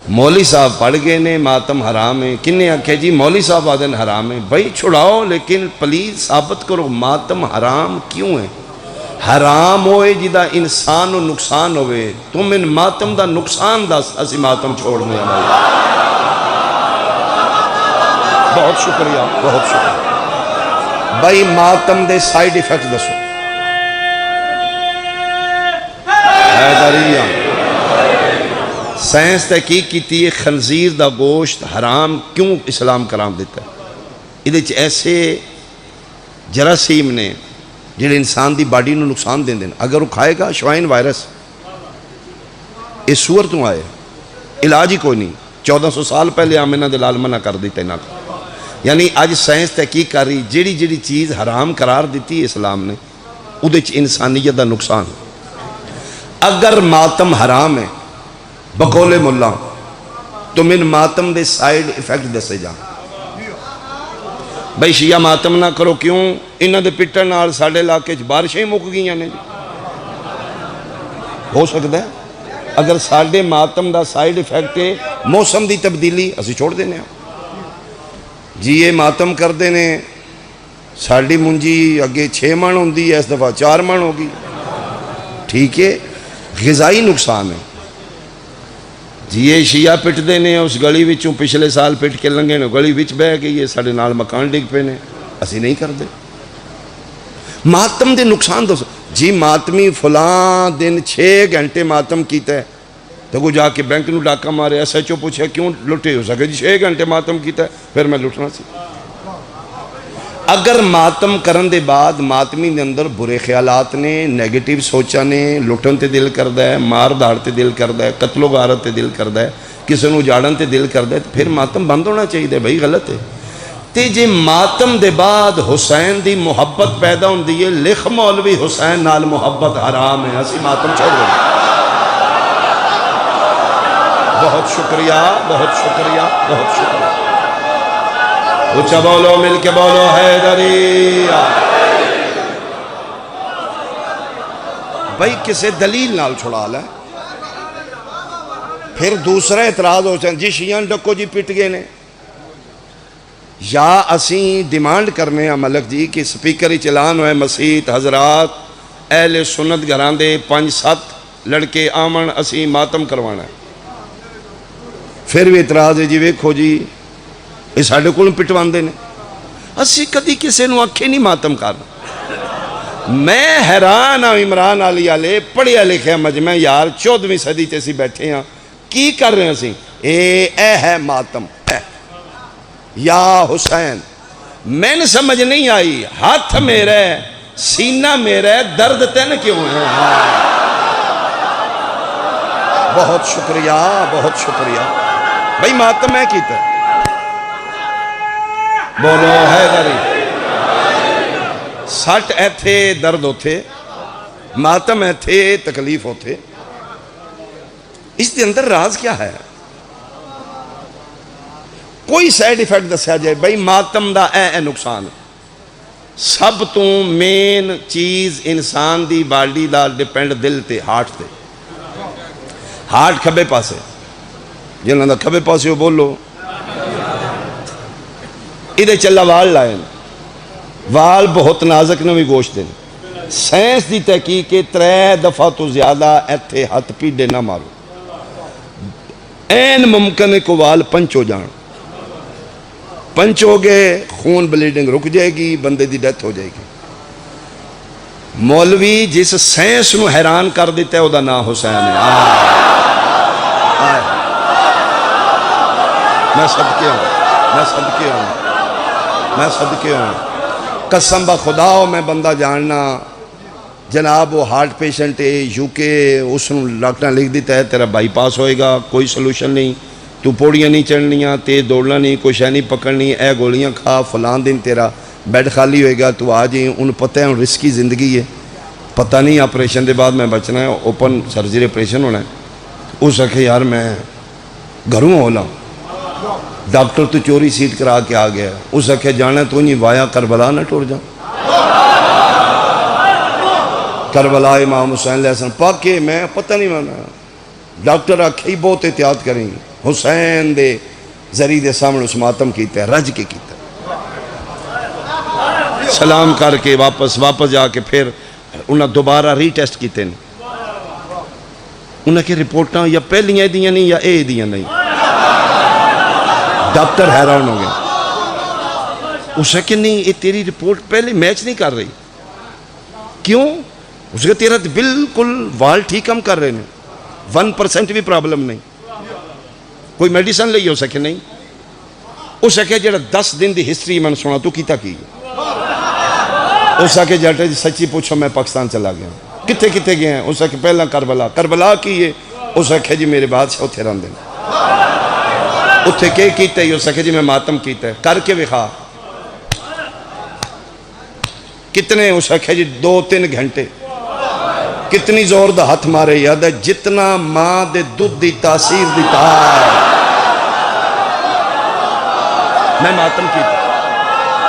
مولوی صاحب پڑھ گئے نے ماتم حرام ہے، کنے آکھے جی مولوی صاحب آدھن حرام ہے، بھائی چھڑاؤ لیکن پلیز ثابت کرو ماتم حرام کیوں ہے؟ حرام ہوئے جدہ انسان و نقصان ہوئے، تم ان ماتم دا نقصان دا اسی ماتم چھوڑنے ہمارے۔ بہت شکریہ، بہت شکریہ۔ بھائی ماتم دے سائیڈ ایفیکٹ دسو۔ حیدریہ سائنس تحقیق کیتی ہے خنزیر دا گوشت حرام کیوں اسلام کرام دیتا ہے؟ یہ ایسے جراثیم نے جڑے انسان دی باڈی نو نقصان دیں دیں، اگر وہ کھائے گا شوائن وائرس اس سور تو آئے، علاج ہی کوئی نہیں۔ 1400 سال پہلے آمینہ دلال منع کر دیتا ہے نا۔ یعنی آج سائنس تحقیق کر رہی جڑی چیز حرام قرار دیتی ہے اسلام نے ادھے انسانیت دا نقصان۔ اگر ماتم حرام ہے بقول ملا تو من ماتم دے سائیڈ ایفیکٹ دسے جا۔ بھئی شیعہ ماتم نہ کرو کیوں؟ انہاں دے پٹن نال ساڑھے علاقے بارشیں مک گئیاں نے۔ ہو سکتا ہے اگر ساڑھے ماتم دا سائیڈ ایفیکٹ ہے موسم دی تبدیلی اسی چھوڑ دینے ہیں جی، یہ ماتم کر دینے ساڑھی منجی اگے 6 من ہوندی ہے، اس دفعہ 4 من ہوگی، ٹھیک ہے، غذائی نقصان ہے جی۔ یہ شیعہ پٹ دینے اس گلی وچوں پچھلے سال پٹ کے لنگے نے گلی وچ بہ گئی ہے، ساڑھے نال مکان ڈگ پہ نے، اسی نہیں کر دے۔ ماتم دے نقصان دو جی، ماتمی فلاں دن 6 گھنٹے ماتم کیتا ہے تو کو جا کے بینک نو ڈاکہ مارے، ایسا چو پوچھے کیوں لٹے ہو سکے جی 6 گھنٹے ماتم کیتا ہے پھر میں لٹنا سی۔ اگر ماتم کرن دے بعد ماتمی دے اندر برے خیالات نے، نیگیٹیو سوچا نے، لٹن تے دل کردہ ہے، مار دھاڑ تے دل کردہ ہے، قتل و غارت تے دل کردہ ہے، کسی نو جاڑن تے دل کردہ ہے، پھر ماتم بند ہونا چاہیے دے، بھائی غلط ہے۔ تے جے ماتم دے بعد حسین دی محبت پیدا ہوں دیئے، لکھ مولوی حسین نال محبت حرام ہے، اسی ماتم چھوڑ دیں۔ بہت شکریہ، بہت شکریہ، بہت شکریہ۔ اچھا بولو، مل کے بولو حیدریہ۔ بھائی کسے دلیل نال چھڑا لیں، پھر دوسرا اعتراض ہو جائیں جی شیعہ ڈکو جی پٹ گئے نے، یا اسیں ڈیمانڈ کرنے ہیں ملک جی کہ سپیکر ہی چلان ہوئے مسیت حضرات اہل سنت گھران دے 5-7 لڑکے آمن اسیں ماتم کروانا ہے۔ پھر بھی اعتراض ہے جی ویکھو جی یہ ساڑھے کول پٹوان دے نے، اسی کدی کسے نو آنکھیں نہیں ماتم کرنا۔ میں حیران ہوں عمران علی والے پڑھیا لکھیا مجمع یار 14ویں صدی تے سی بیٹھے ہیں کی کر رہے ہیں سی؟ اے ہے ماتم اے یا حسین، میں نے سمجھ نہیں آئی، ہاتھ میرا ہے سینہ میرا ہے، درد تین کیوں ہے؟ بہت شکریہ، بہت شکریہ۔ بھئی ماتم ہے کیتا ہے بولو حیدری، سٹ ایتھے درد ہوتے، ماتم ایتھے تکلیف ہوتے، اس دے اندر راز کیا ہے؟ کوئی سائیڈ ایفیکٹ دسیا جائے بھئی ماتم دا اے نقصان۔ سب تو مین چیز انسان دی باڈی دا ڈیپینڈ دل تے، ہارٹ تے۔ ہارٹ کھبے پاسے، جنہاں دا کھبے پاسے ہو بولو۔ ادھے چلا وال لائن، وال بہت نازک نوی گوشت دیں، سائنس دی تحقیق کے 3 دفعہ تو زیادہ ایتھے ہاتھ پیڈے نہ مارو، این ممکن ہے کو وال پنچ ہو جان، پنچ ہو گئے خون بلیڈنگ رک جائے گی، بندے دی ڈیتھ ہو جائے گی۔ مولوی جس سائنس نو حیران کر دیتا ہے او دا نام حسین ہے۔ میں صدقے ہوں، میں صدقے ہوں، میں صدقے ہوں، قسم با خدا ہو میں بندہ جاننا جناب وہ ہارٹ پیشنٹ ہے یو کے، اس نے ڈاکٹر لکھ دیتا ہے تیرا بائی پاس ہوئے گا، کوئی سلوشن نہیں، تو پوڑیاں نہیں چڑھنیاں، تیز دوڑنا نہیں، کوئی شے نہیں پکڑنی، اے گولیاں کھا، فلان دن تیرا بیڈ خالی ہوئے گا، تو آج ہی ان پتہ ہے رسکی زندگی ہے، پتہ نہیں آپریشن دے بعد میں بچنا ہے، اوپن سرجری آپریشن ہونا ہے۔ اس اکھے یار میں گھروں ہولا ڈاکٹر تو چوری سیٹ کرا کے آ گیا، اس اکھے جانا تو نہیں وایا کربلا نہ ٹوڑ جا، کربلا امام حسین علیہ السلام پاکے میں پتہ نہیں مانا، ڈاکٹر آکھے ہی بہت احتیاط کریں گے، حسین دے زری دے سامنے اس ماتم کیتا ہے، رج کے کیتا ہے، سلام کر کے واپس جا کے پھر انہاں دوبارہ ری ٹیسٹ کیتے ہیں، انہاں کی رپورٹاں یا پہلیاں دیاں نہیں یا اے دیاں نہیں، ڈاکٹر حیران ہو گئے، اس نے کہ نہیں یہ تیری رپورٹ پہلے میچ نہیں کر رہی، کیوں؟ اس نے کہ تیرا بالکل وال ٹھیک ہم کر رہے ہیں، 1% بھی پرابلم نہیں، کوئی میڈیسن لئی ہو سکے نہیں، اس نے کہ جڑا 10 دن دی ہسٹری میں نے سنا تو کیتا کی، اس نے کہ جاٹے سچی پوچھو میں پاکستان چلا گیا، کتے کتے گئے ہیں؟ اس نے کہ پہلا کربلا کی ہے، اس نے کہ جی میرے بادشاہ اتھے رہن دیں، اتھے کے کیتا ہے؟ اس نے کہ جی میں ماتم کیتا ہے، کر کے وکھا، کتنے؟ اس نے کہ جی 2-3 گھنٹے، کتنی زور دا ہاتھ مارے، یاد ہے جتنا ماں دے دودھ دی تاثیر دی تار، میں ماتم کیتا،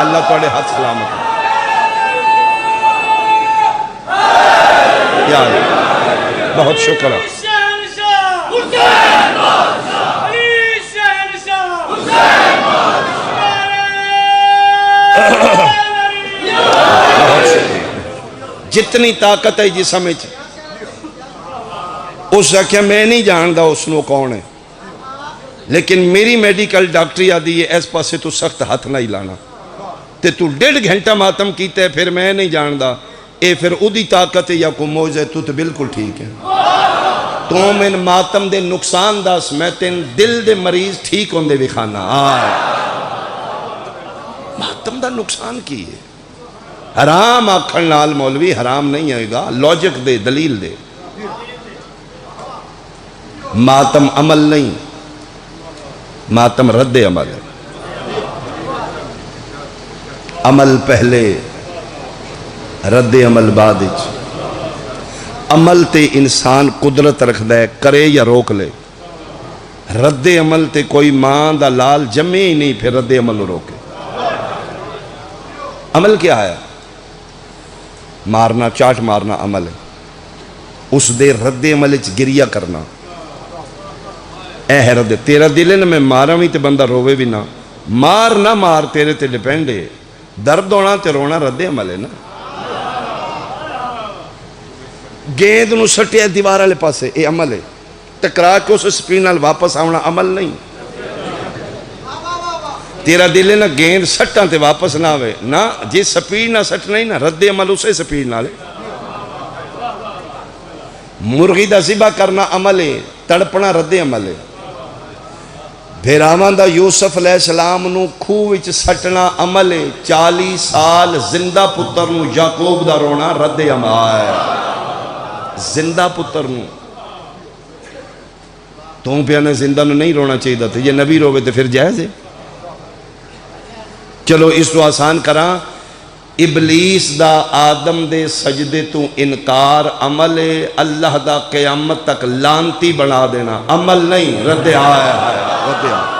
اللہ توڑے ہاتھ سلامت ہے، یا اللہ بہت شکر ہے، جتنی طاقت ہے جسم میں، اس آخیا میں نہیں جاندا اس نو کون ہے، لیکن میری میڈیکل ڈاکٹری آدھی ہے اس پاسے تو سخت ہاتھ نہ ہی لانا، تے تو 1.5 گھنٹہ ماتم کیتا ہے، پھر میں نہیں جاندا، اے پھر اودی طاقت ہے یا کو موج ہے، تو بالکل ٹھیک ہے، تو میں ماتم دے نقصان دس، میں تین دل دے مریض ٹھیک ہوندے بھی کھانا، ماتم دا نقصان کی ہے، حرام آکھن نال مولوی حرام نہیں آئے گا، لوجک دے، دلیل دے، ماتم عمل نہیں، ماتم رد عمل ہے، عمل پہلے رد عمل بعد، عمل تے انسان قدرت رکھ دے کرے یا روک لے، رد عمل تے کوئی ماں دا لال جمے ہی نہیں پھر رد عمل روکے، عمل کیا ہے؟ مارنا چاٹ مارنا عمل ہے، اس دے رد عمل اچ گریہ کرنا، اے ہے رد، تیرا دل ہے نا میں مارا بھی تے بندہ روے بھی نہ، مار نہ مار تیرے تے ڈیپینڈ ہے، درد ہونا تے رونا رد عمل ہے نا، گیند نو سٹیا دیوار والے پاسے اے عمل ہے، ٹکرا کے اس سپین نال واپس آونا عمل نہیں، تیرا دل ہے نا گیند سٹاں تے واپس نہ آوے نا، جی سپیڈ نہ سٹ نہیں نا، رد عمل اسے سپیڈ نہ لے، مرغی دا ذبح کرنا عمل ہے، تڑپنا رد عمل ہے، بھیراواں دا یوسف علیہ السلام نو کھوہ وچ سٹنا عمل ہے، 40 سال زندہ پتر نو یعقوب دا رونا رد عمل ہے، زندہ پتر نو تو پیانے زندہ نو نہیں رونا چاہیے تھا، یہ نبی روے تو پھر جائز ہے، چلو اس تو آسان کراں، ابلیس دا آدم دے سجدے تو انکار عمل ہے، اللہ دا قیامت تک لانتی بنا دینا عمل نہیں، رد آیا رد آیا